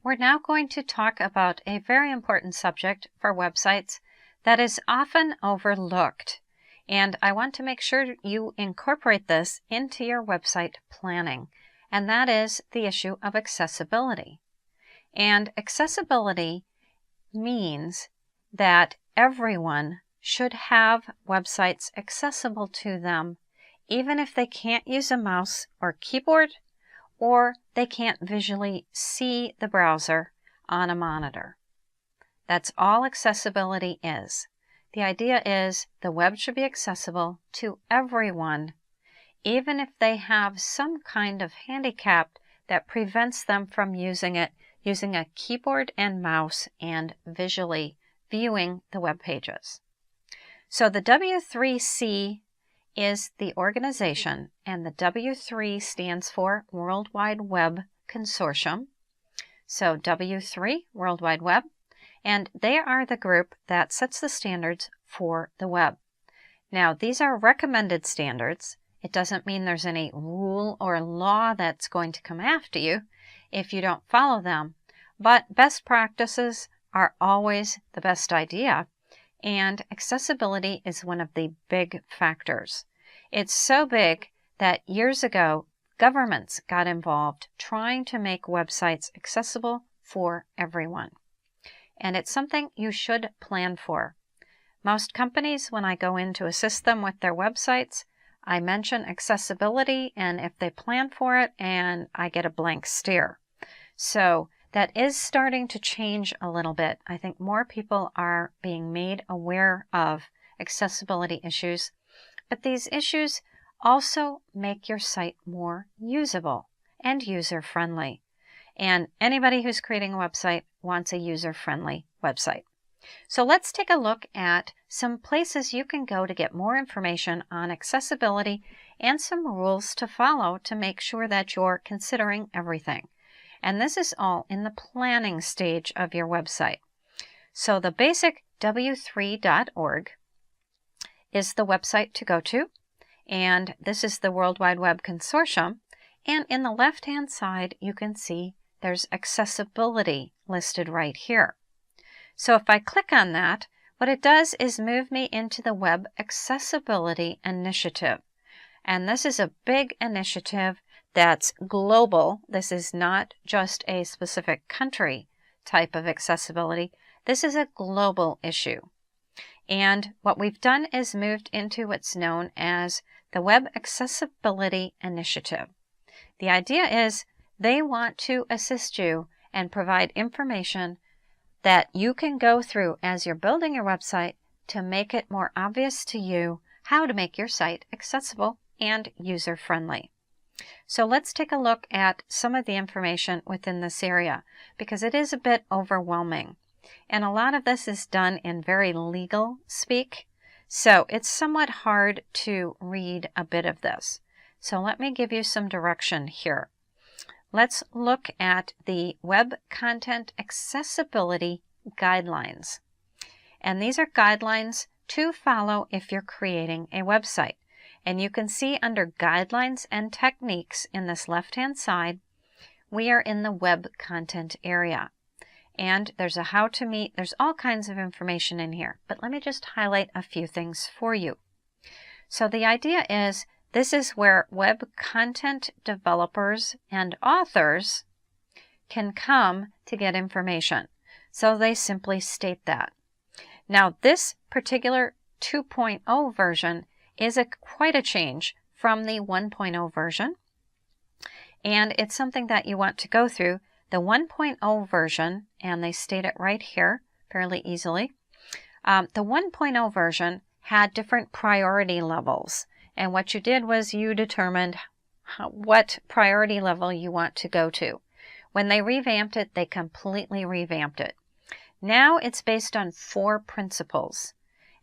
We're now going to talk about a very important subject for websites that is often overlooked. And I want to make sure you incorporate this into your website planning, and that is the issue of accessibility. And accessibility means that everyone should have websites accessible to them, even if they can't use a mouse or keyboard, or they can't visually see the browser on a monitor. That's all accessibility is. The idea is the web should be accessible to everyone, even if they have some kind of handicap that prevents them from using it using a keyboard and mouse and visually viewing the web pages. So the W3C is the organization, and the W3 stands for World Wide Web Consortium. So W3, World Wide Web, and they are the group that sets the standards for the web. Now, these are recommended standards. It doesn't mean there's any rule or law that's going to come after you if you don't follow them, but best practices are always the best idea, and accessibility is one of the big factors. It's so big that years ago, governments got involved trying to make websites accessible for everyone. And it's something you should plan for. Most companies, when I go in to assist them with their websites, I mention accessibility, and if they plan for it, and I get a blank stare. So that is starting to change a little bit. I think more people are being made aware of accessibility issues, but these issues also make your site more usable and user-friendly. And anybody who's creating a website wants a user-friendly website. So let's take a look at some places you can go to get more information on accessibility and some rules to follow to make sure that you're considering everything. And this is all in the planning stage of your website. So the basic w3.org is the website to go to, and this is the World Wide Web Consortium, and in the left-hand side you can see there's accessibility listed right here. So if I click on that, what it does is move me into the Web Accessibility Initiative. And this is a big initiative that's global. This is not just a specific country type of accessibility. This is a global issue. And what we've done is moved into what's known as the Web Accessibility Initiative. The idea is they want to assist you and provide information that you can go through as you're building your website to make it more obvious to you how to make your site accessible and user-friendly. So let's take a look at some of the information within this area, because it is a bit overwhelming. And a lot of this is done in very legal speak, so it's somewhat hard to read a bit of this. So let me give you some direction here. Let's look at the Web Content Accessibility Guidelines. And these are guidelines to follow if you're creating a website. And you can see under Guidelines and Techniques in this left-hand side, we are in the Web Content area. And there's a how to meet, there's all kinds of information in here. But let me just highlight a few things for you. So the idea is, this is where web content developers and authors can come to get information. So they simply state that. Now this particular 2.0 version is quite a change from the 1.0 version. And it's something that you want to go through. The 1.0 version, and they state it right here fairly easily, the 1.0 version had different priority levels. And what you did was you determined what priority level you want to go to. When they revamped it, they completely revamped it. Now it's based on 4 principles.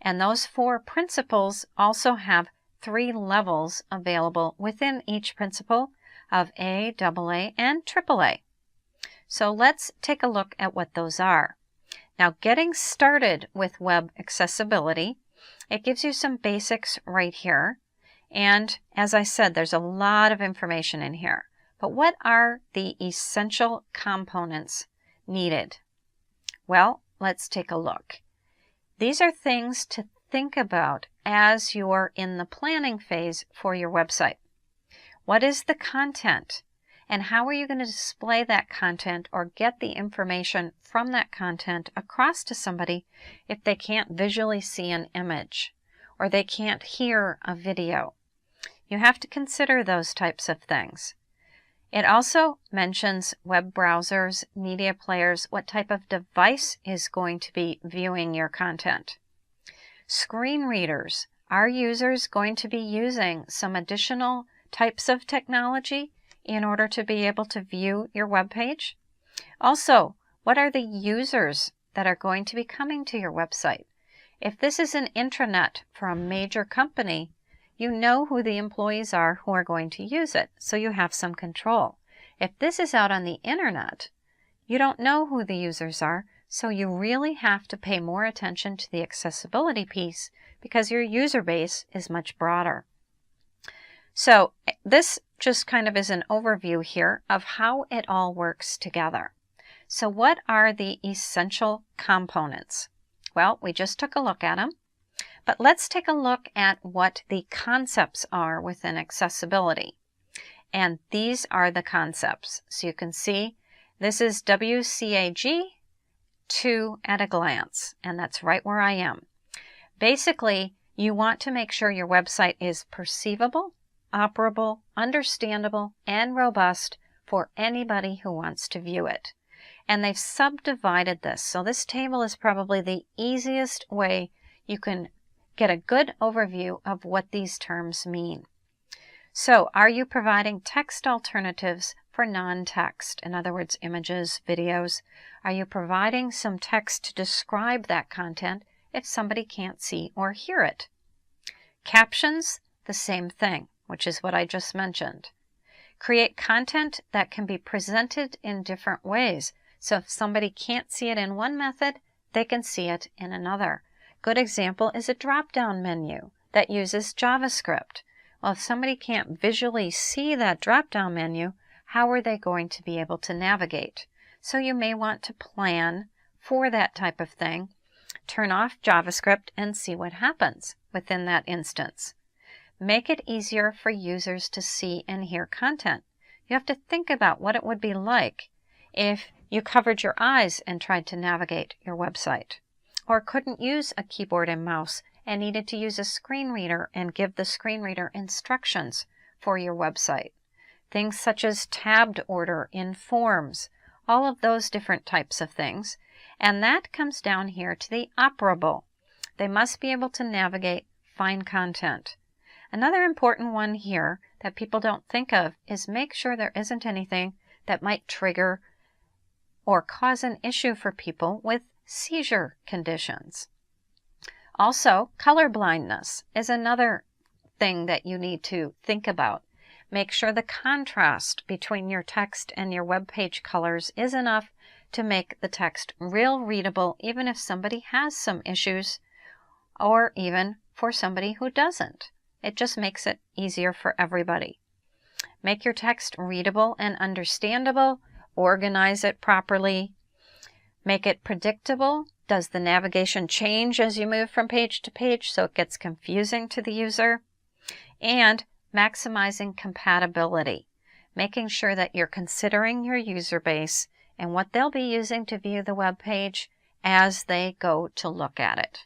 And those 4 principles also have 3 levels available within each principle of A, AA, and AAA. So let's take a look at what those are. Now, getting started with web accessibility, it gives you some basics right here. And as I said, there's a lot of information in here. But what are the essential components needed? Well, let's take a look. These are things to think about as you're in the planning phase for your website. What is the content? And how are you going to display that content or get the information from that content across to somebody if they can't visually see an image or they can't hear a video? You have to consider those types of things. It also mentions web browsers, media players, what type of device is going to be viewing your content. Screen readers. Are users going to be using some additional types of technology in order to be able to view your web page? Also, what are the users that are going to be coming to your website? If this is an intranet for a major company, you know who the employees are who are going to use it, so you have some control. If this is out on the internet, you don't know who the users are, so you really have to pay more attention to the accessibility piece because your user base is much broader. So this just kind of is an overview here of how it all works together. So what are the essential components? Well, we just took a look at them, but let's take a look at what the concepts are within accessibility. And these are the concepts. So you can see this is WCAG 2 at a glance, and that's right where I am. Basically, you want to make sure your website is perceivable, operable, understandable, and robust for anybody who wants to view it. And they've subdivided this. So this table is probably the easiest way you can get a good overview of what these terms mean. So are you providing text alternatives for non-text? In other words, images, videos. Are you providing some text to describe that content if somebody can't see or hear it? Captions, the same thing, which is what I just mentioned. Create content that can be presented in different ways. So if somebody can't see it in one method, they can see it in another. Good example is a drop-down menu that uses JavaScript. Well, if somebody can't visually see that drop-down menu, how are they going to be able to navigate? So you may want to plan for that type of thing. Turn off JavaScript and see what happens within that instance. Make it easier for users to see and hear content. You have to think about what it would be like if you covered your eyes and tried to navigate your website, or couldn't use a keyboard and mouse and needed to use a screen reader and give the screen reader instructions for your website. Things such as tabbed order in forms, all of those different types of things. And that comes down here to the operable. They must be able to navigate, find content. Another important one here that people don't think of is make sure there isn't anything that might trigger or cause an issue for people with seizure conditions. Also, color blindness is another thing that you need to think about. Make sure the contrast between your text and your web page colors is enough to make the text real readable, even if somebody has some issues, or even for somebody who doesn't. It just makes it easier for everybody. Make your text readable and understandable. Organize it properly. Make it predictable. Does the navigation change as you move from page to page so it gets confusing to the user? And maximizing compatibility. Making sure that you're considering your user base and what they'll be using to view the web page as they go to look at it.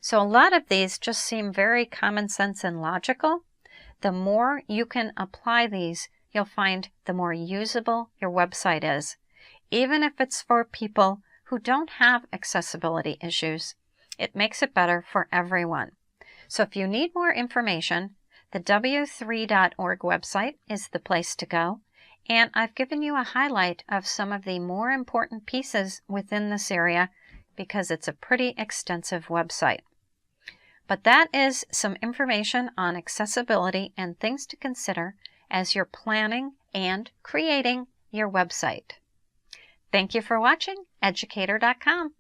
So a lot of these just seem very common sense and logical. The more you can apply these, you'll find the more usable your website is. Even if it's for people who don't have accessibility issues, it makes it better for everyone. So if you need more information, the w3.org website is the place to go. And I've given you a highlight of some of the more important pieces within this area because it's a pretty extensive website. But that is some information on accessibility and things to consider as you're planning and creating your website. Thank you for watching Educator.com.